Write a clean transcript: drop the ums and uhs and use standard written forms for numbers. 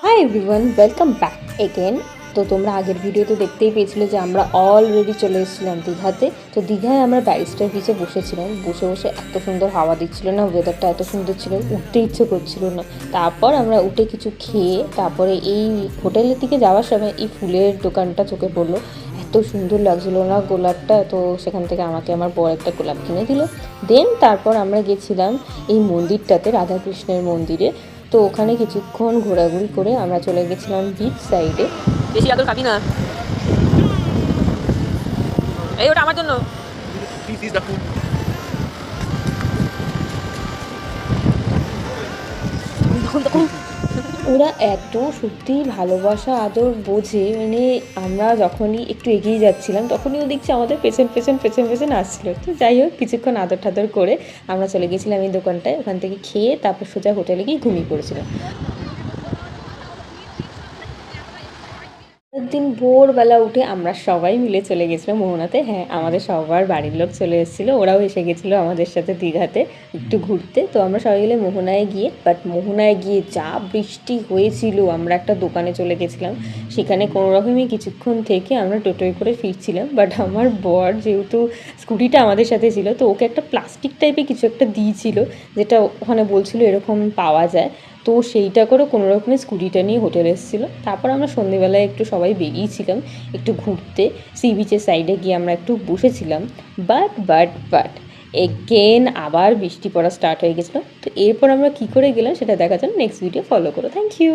Hi everyone, welcome back again. তো তোমরা আগের ভিডিওতে দেখতেই পেয়েছিলে যে আমরা অলরেডি চলে এসেছিলাম দীঘাতে। তো দীঘায় আমরা ব্যারিস্টার বিচে বসেছিলাম, বসে বসে এত সুন্দর হাওয়া দিচ্ছিল না, ওয়েদারটা এত সুন্দর ছিল, উঠতে ইচ্ছে করছিল না। তারপর আমরা উঠে কিছু খেয়ে তারপরে এই হোটেলের দিকে যাওয়ার সময় এই ফুলের দোকানটা চোখে পড়লো। এত সুন্দর লাগছিলো না গোলাপটা, তো সেখান থেকে আমাকে আমার বর একটা গোলাপ কিনে দিল। দেন তারপর আমরা গেছিলাম এই মন্দিরটাতে, রাধাকৃষ্ণের মন্দিরে। তো ওখানে কিছুক্ষণ ঘোরাঘুরি করে আমরা চলে গেছিলাম বিচ সাইডে। বেশি আদর খাবি না, এই ওটা আমার জন্য। ওরা এত সত্যি ভালোবাসা আদর বোঝে, মানে আমরা যখনই একটু এগিয়ে যাচ্ছিলাম তখনই ও দেখছি আমাদের পেছন পেছন পেছন পেছন আসছিলো। তো যাই হোক, কিছুক্ষণ আদর ঠাদর করে আমরা চলে গেছিলাম এই দোকানটায়। ওখান থেকে খেয়ে তারপর সোজা হোটেলে গিয়ে ঘুমিয়ে পড়েছিলাম। একদিন ভোরবেলা উঠে আমরা সবাই মিলে চলে গেছিলাম মোহনাতে। হ্যাঁ, আমাদের সবার বাড়ির লোক চলে এসেছিলো, ওরাও এসে গেছিলো আমাদের সাথে দীঘাতে একটু ঘুরতে। তো আমরা সবাই মিলে মোহনায় গিয়ে, বাট মোহনায় গিয়ে যা বৃষ্টি হয়েছিল, আমরা একটা দোকানে চলে গেছিলাম, সেখানে কোনো রকমই কিছুক্ষণ থেকে আমরা টোটোয় করে ফিরছিলাম। বাট আমার বর যেহেতু স্কুটিটা আমাদের সাথে ছিল, তো ওকে একটা প্লাস্টিক টাইপের কিছু একটা দিয়েছিল, যেটা ওখানে বলছিল এরকম পাওয়া যায়। তো সেইটা করে কোনো রকমে স্কুটিটা নিয়ে হোটেলে এসেছিলো। তারপর আমরা সন্ধেবেলায় একটু সবাই বেরিয়েছিলাম একটু ঘুরতে, সি বিচের সাইডে গিয়ে আমরা একটু বসেছিলাম। বাট এগেন আবার বৃষ্টি পড়া স্টার্ট হয়ে গেছিলো। তো এরপর আমরা কী করে গেলাম সেটা দেখার জন্য নেক্সট ভিডিও ফলো করো। Thank you.